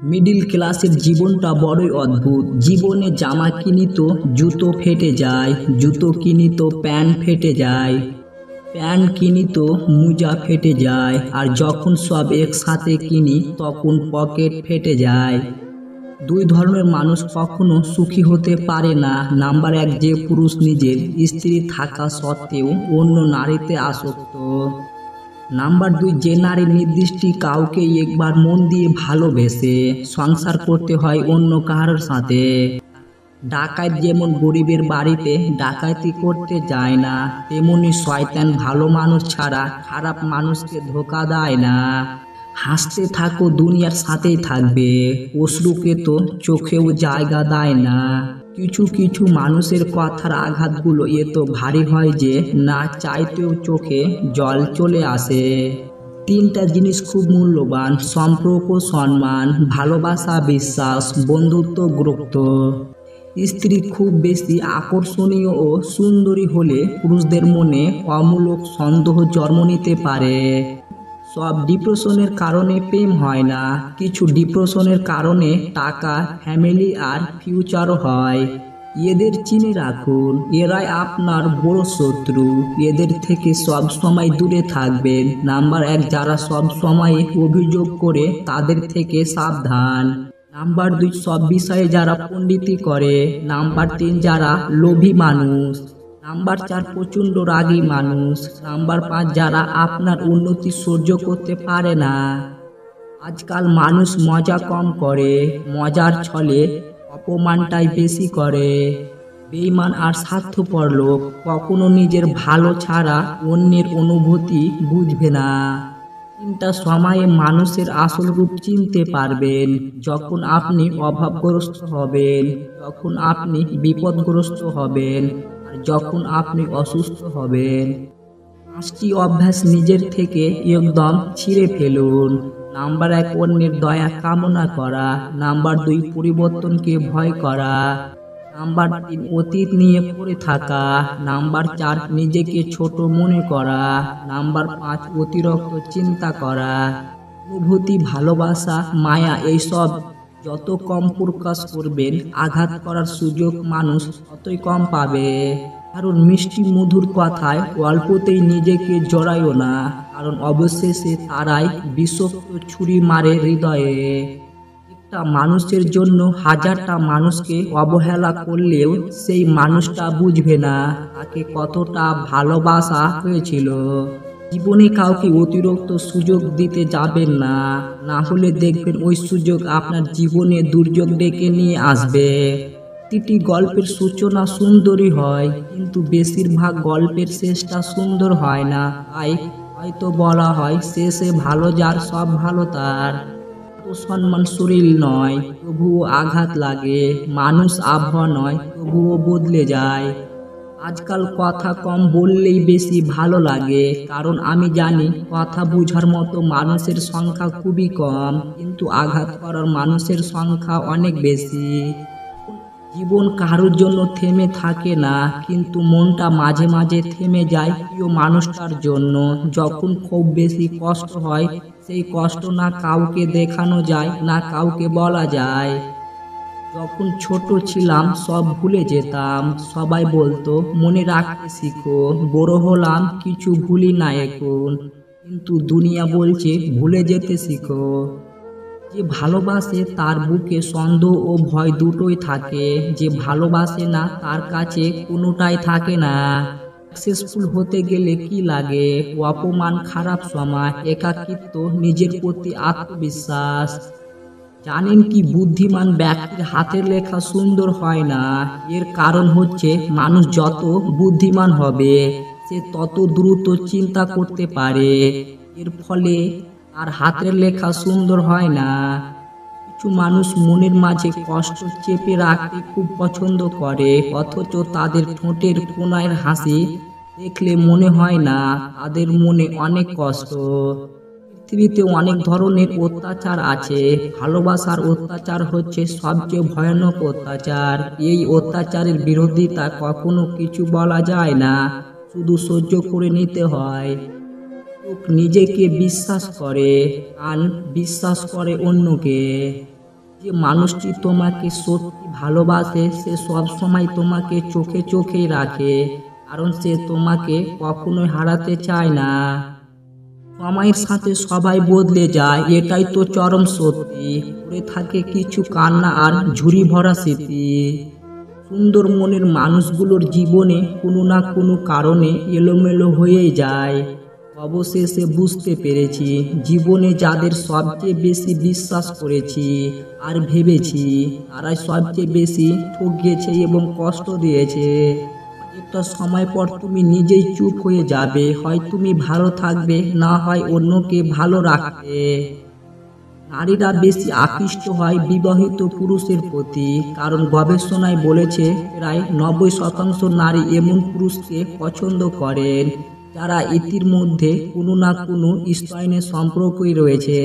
Middle ক্লাসের জীবনটা বড়ই অদ্ভুত। জীবনে জামা কিনি তো জুতো ফেটে যায়, জুতো কিনি তো প্যান্ট ফেটে যায়, প্যান্ট কিনি তো মোজা ফেটে যায়, আর যখন সব একসাথে কিনি তখন পকেট ফেটে যায়। দুই ধরনের মানুষ কখনো সুখী হতে পারে না। নাম্বার এক, যে পুরুষ নিজের স্ত্রী থাকা সত্ত্বেও অন্য নারীতে আসক্ত। নাম্বার দুই, যে নারী নির্দিষ্ট কাউকে একবার মন দিয়ে ভালোবেসে সংসার করতে হয় অন্য কারোর সাথে। ডাকাত যেমন গরিবের বাড়িতে ডাকাতি করতে যায় না, তেমনি শয়তান ভালো মানুষ ছাড়া খারাপ মানুষকে ধোঁকা দেয় না। হাসতে থাকো, দুনিয়ার সাথেই থাকবে, অশ্রুকে তো চোখেও জায়গা দেয় না। কিছু কিছু মানুষের কথার আঘাতগুলো এত ভারী হয় যে না চাইতেও চোখে জল চলে আসে। তিনটা জিনিস খুব মূল্যবান: সম্পর্ক, সম্মান, ভালোবাসা, বিশ্বাস, বন্ধুত্ব, গুরুত্ব। স্ত্রী খুব বেশি আকর্ষণীয় ও সুন্দরী হলে পুরুষদের মনে অমূলক সন্দেহ জন্ম নিতে পারে। সব ডিপ্রেশনের কারণে প্রেম হয় না, কিছু ডিপ্রেশনের কারণে টাকা, ফ্যামিলি আর ফিউচারও হয়। এদের চিনে রাখুন, এরাই আপনার বড় শত্রু। এদের থেকে সব সময় দূরে থাকবেন। নাম্বার এক, যারা সব সময় অভিযোগ করে তাদের থেকে সাবধান। নাম্বার দুই, সব বিষয়ে যারা পণ্ডিতি করে। নাম্বার তিন, যারা লোভী মানুষ। নাম্বার চার, প্রচণ্ড রাগী মানুষ। নাম্বার পাঁচ, যারা আপনার উন্নতি সহ্য করতে পারে না। আজকাল মানুষ মজা কম করে, মজার ছলে অপমানটাই বেশি করে। বেঈমান আর স্বার্থপর লোক কখনো নিজের ভালো ছাড়া অন্যের অনুভূতি বুঝবে না। তিনটা সময়ে মানুষের আসল রূপ চিনতে পারবেন: যখন আপনি অভাবগ্রস্ত হবেন, যখন আপনি বিপদগ্রস্ত হবেন, আর যখন আপনি অসুস্থ হবেন। 5টি অভ্যাস নিজের থেকে একদম ছিঁড়ে ফেলুন। নাম্বার এক, অন্যের দয়া কামনা করা। নাম্বার দুই, পরিবর্তনকে ভয় করা। নাম্বার তিন, অতীত নিয়ে পড়ে থাকা। নাম্বার চার, নিজেকে ছোট মনে করা। নাম্বার পাঁচ, অতিরিক্ত চিন্তা করা। অনুভূতি, ভালোবাসা, মায়া এইসব যত কম প্রকাশ করবেন, আঘাত করার সুযোগ মানুষ ততই কম পাবে। কারণ মিষ্টি মধুর কথায় অল্পতেই নিজেকে জড়াইও না, কারণ অবশেষে তারাই বিষাক্ত ছুরি মারে হৃদয়ে। একটা মানুষের জন্য হাজারটা মানুষকে অবহেলা করলেও সেই মানুষটা বুঝবে না তাকে কতটা ভালোবাসা হয়েছিল। জীবনে কাউকে অতিরিক্ত সুযোগ দিতে যাবেন না, না হলে দেখবেন ওই সুযোগ আপনার জীবনে দুর্যোগ ডেকে নিয়ে আসবে। প্রতিটি গল্পের সূচনা সুন্দরই হয়, কিন্তু বেশিরভাগ গল্পের শেষটা সুন্দর হয় না। তাই হয়তো বলা হয়, শেষে ভালো যার সব ভালো তার। সম্মান শরীর নয়, তবুও আঘাত লাগে। মানুষ আবহাওয়া নয়, তবুও বদলে যায়। আজকাল কথা কম বললেই বেশি ভালো লাগে, কারণ আমি জানি কথা বোঝার মতো মানুষের সংখ্যা খুবই কম, কিন্তু আঘাত করার মানুষের সংখ্যা অনেক বেশি। জীবন কারোর জন্য থেমে থাকে না, কিন্তু মনটা মাঝে মাঝে থেমে যায় প্রিয় মানুষটার জন্য। যখন খুব বেশি কষ্ট হয়, সেই কষ্ট না কাউকে দেখানো যায়, না কাউকে বলা যায়। যখন ছোট ছিলাম সব ভুলে যেতাম, সবাই বলতো মনে রাখতে শিখো। বড় হলাম, কিছু ভুলি না এখন, কিন্তু দুনিয়া বলছে ভুলে যেতে শিখো। যে ভালোবাসে তার বুকে সন্দেহ ও ভয় দুটোই থাকে, যে ভালোবাসে না তার কাছে কোনোটাই থাকে না। সাকসেসফুল হতে গেলে কি লাগে? অপমান, খারাপ সময়, একাকিত্ব, নিজের প্রতি আত্মবিশ্বাস। জানেন কি, বুদ্ধিমান ব্যক্তির হাতের লেখা সুন্দর হয় না। এর কারণ হচ্ছে মানুষ যত বুদ্ধিমান হবে সে তত দ্রুত চিন্তা করতে পারে, এর ফলে তার হাতের লেখা সুন্দর হয় না। কিছু মানুষ মনের মাঝে কষ্ট চেপে রাখতে খুব পছন্দ করে, অথচ তাদের ঠোঁটের কোণার হাসি দেখলে মনে হয় না তাদের মনে অনেক কষ্ট। পৃথিবীতে অনেক ধরনের অত্যাচার আছে, ভালোবাসার অত্যাচার হচ্ছে সবচেয়ে ভয়ানক অত্যাচার। এই অত্যাচারের বিরোধিতা কখনো কিছু বলা যায় না, শুধু সহ্য করে নিতে হয়। লোক নিজেকে বিশ্বাস করে, কান বিশ্বাস করে অন্যকে। যে মানুষটি তোমাকে সত্যি ভালোবাসে সে সব সময় তোমাকে চোখে চোখেই রাখে, কারণ সে তোমাকে কখনোই হারাতে চায় না। সময়ের সাথে সবাই বদলে যায়, এটাই তো চরম সত্যি। পড়ে থাকে কিছু কান্না আর ঝুরি ভরা স্মৃতি। সুন্দর মনের মানুষগুলোর জীবনে কোনো না কোনো কারণে এলোমেলো হয়েই যায়। অবশেষে বুঝতে পেরেছি, জীবনে যাদের সবচেয়ে বেশি বিশ্বাস করেছি আর ভেবেছি, তারাই সবচেয়ে বেশি ঠকিয়েছে এবং কষ্ট দিয়েছে। একটা সময় পর তুমি নিজেই চুপ হয়ে যাবে, হয় তুমি ভালো থাকবে, না হয় অন্যকে ভালো রাখবে। নারীরা বেশি আকৃষ্ট হয় বিবাহিত পুরুষের প্রতি, কারণ গবেষণায় বলেছে প্রায় 90% নারী এমন পুরুষকে পছন্দ করেন যারা ইতিমধ্যে কোনো না কোনো স্তনের সম্পর্কই রয়েছে।